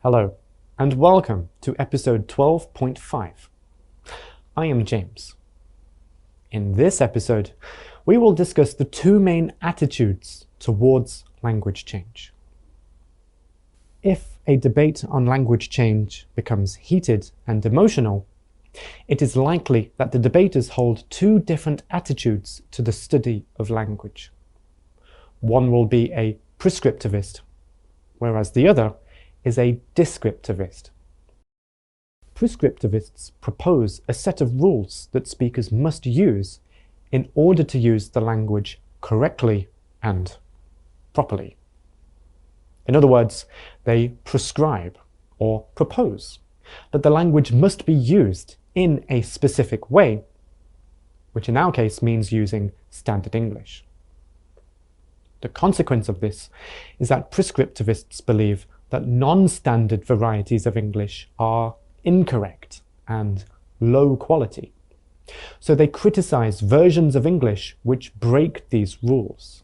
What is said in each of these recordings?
Hello, and welcome to episode 12.5. I am James. In this episode, we will discuss the two main attitudes towards language change. If a debate on language change becomes heated and emotional, it is likely that the debaters hold two different attitudes to the study of language. One will be a prescriptivist, whereas the other is a descriptivist. Prescriptivists propose a set of rules that speakers must use in order to use the language correctly and properly. In other words, they prescribe or propose that the language must be used in a specific way, which in our case means using standard English. The consequence of this is that prescriptivists believe that non-standard varieties of English are incorrect and low quality. So they criticize versions of English which break these rules.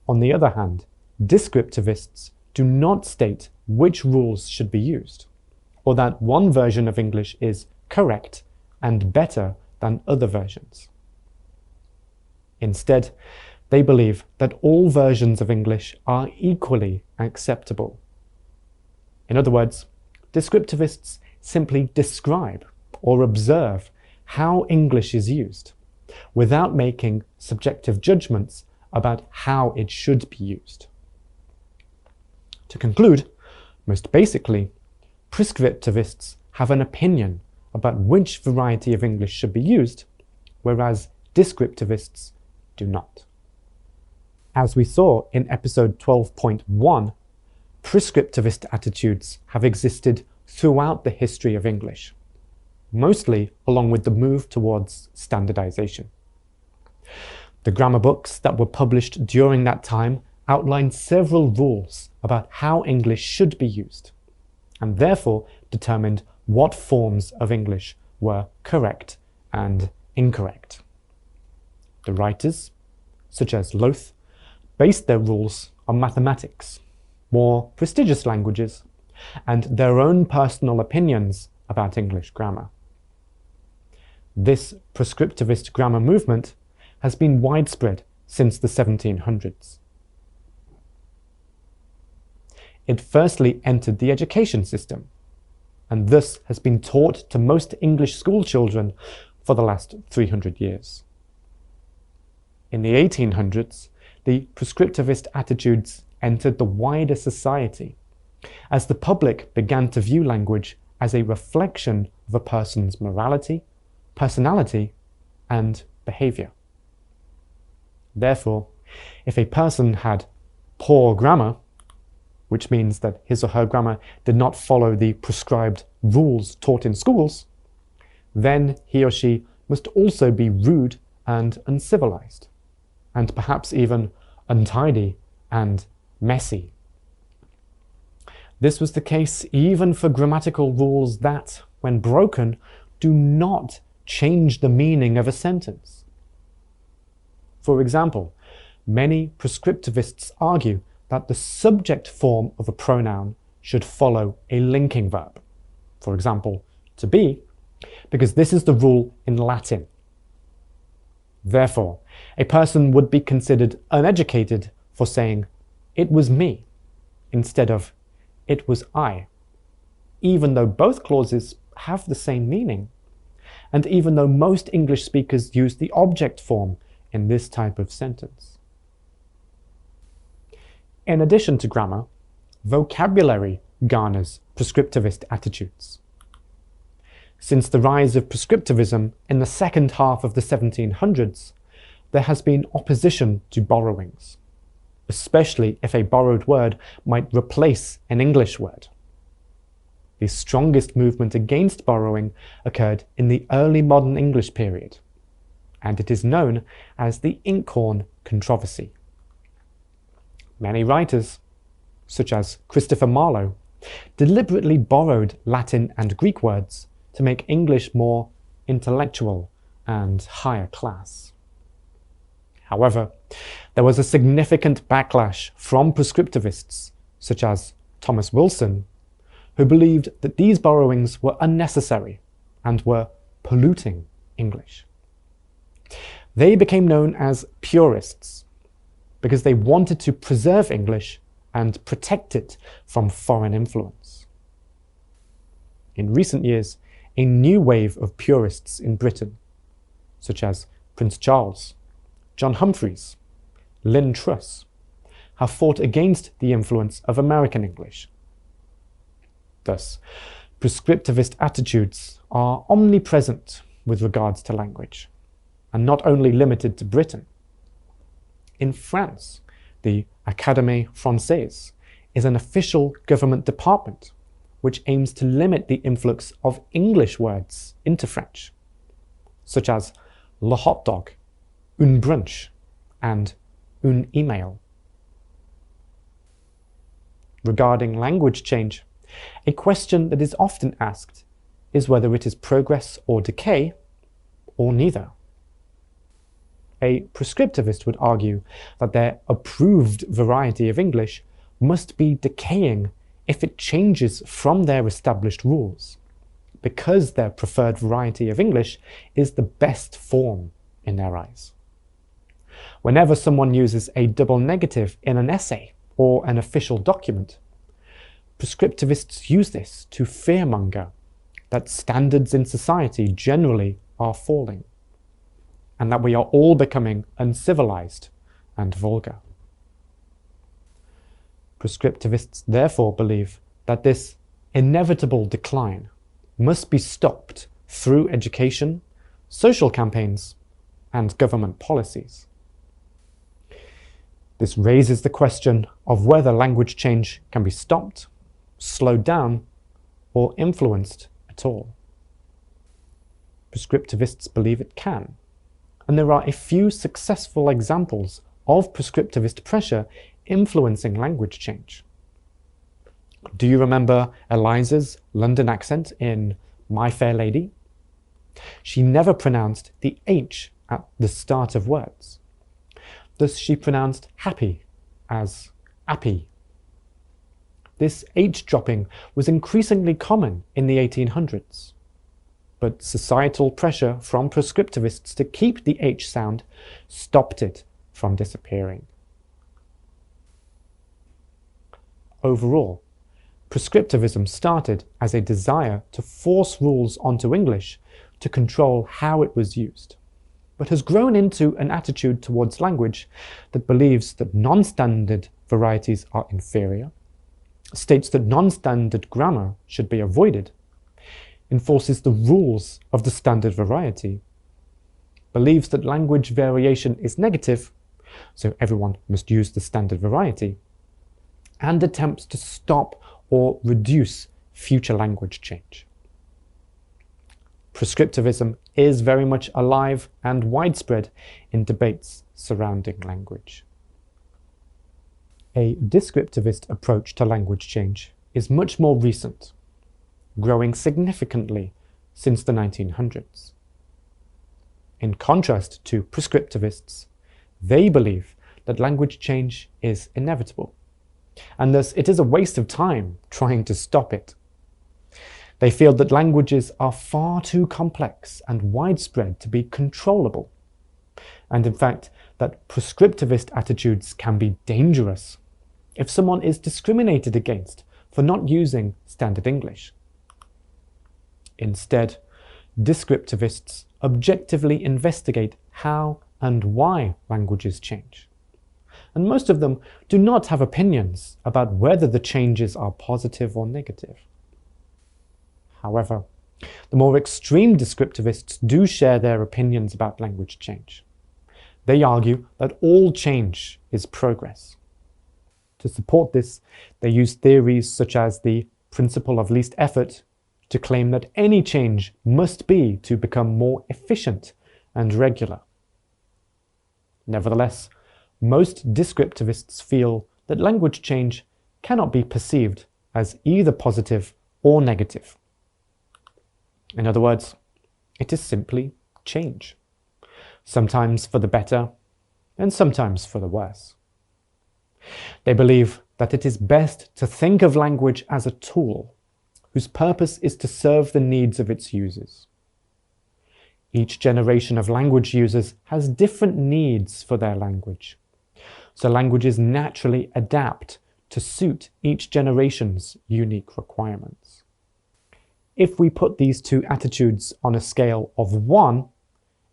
On the other hand, descriptivists do not state which rules should be used, or that one version of English is correct and better than other versions. Instead, they believe that all versions of English are equally acceptable. In other words, descriptivists simply describe or observe how English is used, without making subjective judgments about how it should be used. To conclude, most basically, prescriptivists have an opinion about which variety of English should be used, whereas descriptivists do not. As we saw in episode 12.1, prescriptivist attitudes have existed throughout the history of English, mostly along with the move towards standardization. The grammar books that were published during that time outlined several rules about how English should be used, and therefore determined what forms of English were correct and incorrect. The writers, such as Lowth, based their rules on mathematics, more prestigious languages, and their own personal opinions about English grammar. This prescriptivist grammar movement has been widespread since the 1700s. It firstly entered the education system, and thus has been taught to most English school children for the last 300 years. In the 1800s, the prescriptivist attitudes entered the wider society, as the public began to view language as a reflection of a person's morality, personality, and behavior. Therefore, if a person had poor grammar, which means that his or her grammar did not follow the prescribed rules taught in schools, then he or she must also be rude and uncivilized, and perhaps even untidy and messy. This was the case even for grammatical rules that, when broken, do not change the meaning of a sentence. For example, many prescriptivists argue that the subject form of a pronoun should follow a linking verb, for example, to be, because this is the rule in Latin. Therefore, a person would be considered uneducated for saying, "It was me," instead of "It was I," even though both clauses have the same meaning, and even though most English speakers use the object form in this type of sentence. In addition to grammar, vocabulary garners prescriptivist attitudes. Since the rise of prescriptivism in the second half of the 1700s, there has been opposition to borrowings, especially if a borrowed word might replace an English word. The strongest movement against borrowing occurred in the early modern English period, and it is known as the Inkhorn controversy. Many writers, such as Christopher Marlowe, deliberately borrowed Latin and Greek words to make English more intellectual and higher class. However, there was a significant backlash from prescriptivists such as Thomas Wilson who believed that these borrowings were unnecessary and were polluting English. They became known as purists because they wanted to preserve English and protect it from foreign influence. In recent years, a new wave of purists in Britain, such as Prince Charles, John Humphreys, Lynn Truss, have fought against the influence of American English. Thus, prescriptivist attitudes are omnipresent with regards to language, and not only limited to Britain. In France, the Académie Française is an official government department which aims to limit the influx of English words into French, such as le hot dog, un brunch, and un email. Regarding language change, a question that is often asked is whether it is progress or decay, or neither. A prescriptivist would argue that their approved variety of English must be decaying if it changes from their established rules, because their preferred variety of English is the best form in their eyes. Whenever someone uses a double negative in an essay or an official document, prescriptivists use this to fearmonger that standards in society generally are falling, and that we are all becoming uncivilized and vulgar. Prescriptivists therefore believe that this inevitable decline must be stopped through education, social campaigns, and government policies. This raises the question of whether language change can be stopped, slowed down, or influenced at all. Prescriptivists believe it can, and there are a few successful examples of prescriptivist pressure influencing language change. Do you remember Eliza's London accent in My Fair Lady? She never pronounced the H at the start of words. Thus she pronounced happy as appy. This H dropping was increasingly common in the 1800s, but societal pressure from prescriptivists to keep the H sound stopped it from disappearing. Overall, prescriptivism started as a desire to force rules onto English to control how it was used, but has grown into an attitude towards language that believes that non-standard varieties are inferior, states that non-standard grammar should be avoided, enforces the rules of the standard variety, believes that language variation is negative, so everyone must use the standard variety, and attempts to stop or reduce future language change. Prescriptivism is very much alive and widespread in debates surrounding language. A descriptivist approach to language change is much more recent, growing significantly since the 1900s. In contrast to prescriptivists, they believe that language change is inevitable, and thus it is a waste of time trying to stop it. They feel that languages are far too complex and widespread to be controllable, and in fact that prescriptivist attitudes can be dangerous if someone is discriminated against for not using standard English. Instead, descriptivists objectively investigate how and why languages change, and most of them do not have opinions about whether the changes are positive or negative. However, the more extreme descriptivists do share their opinions about language change. They argue that all change is progress. To support this, they use theories such as the principle of least effort to claim that any change must be to become more efficient and regular. Nevertheless, most descriptivists feel that language change cannot be perceived as either positive or negative. In other words, it is simply change, sometimes for the better and sometimes for the worse. They believe that it is best to think of language as a tool whose purpose is to serve the needs of its users. Each generation of language users has different needs for their language, so languages naturally adapt to suit each generation's unique requirements. If we put these two attitudes on a scale of 1,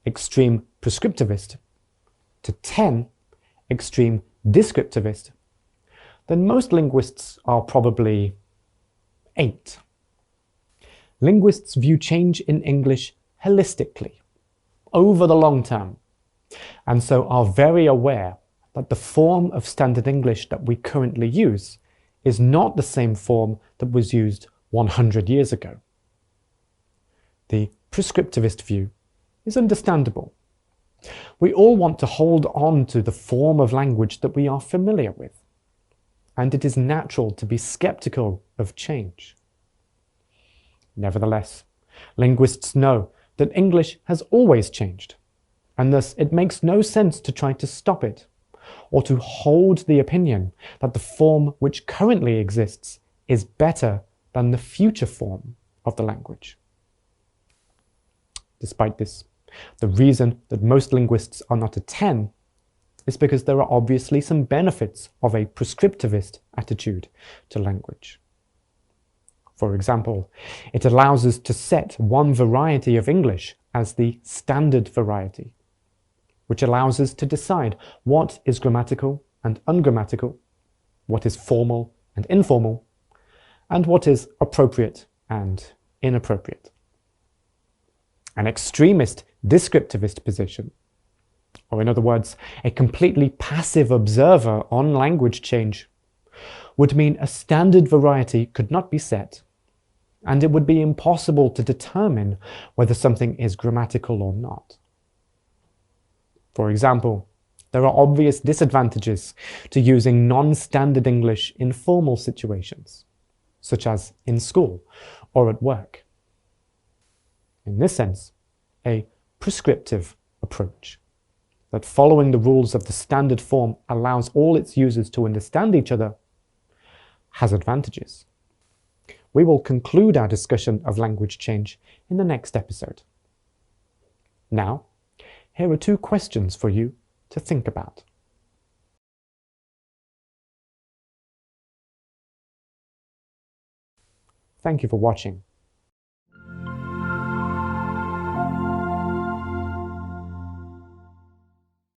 extreme prescriptivist, to 10, extreme descriptivist, then most linguists are probably 8. Linguists view change in English holistically, over the long term, and so are very aware that the form of standard English that we currently use is not the same form that was used 100 years ago. The prescriptivist view is understandable. We all want to hold on to the form of language that we are familiar with, and it is natural to be skeptical of change. Nevertheless, linguists know that English has always changed, and thus it makes no sense to try to stop it, or to hold the opinion that the form which currently exists is better than the future form of the language. Despite this, the reason that most linguists are not a 10 is because there are obviously some benefits of a prescriptivist attitude to language. For example, it allows us to set one variety of English as the standard variety, which allows us to decide what is grammatical and ungrammatical, what is formal and informal, and what is appropriate and inappropriate. An extremist descriptivist position, or in other words, a completely passive observer on language change, would mean a standard variety could not be set, and it would be impossible to determine whether something is grammatical or not. For example, there are obvious disadvantages to using non-standard English in formal situations, such as in school or at work. In this sense, a prescriptive approach, that following the rules of the standard form allows all its users to understand each other, has advantages. We will conclude our discussion of language change in the next episode. Now, here are 2 questions for you to think about. Thank you for watching.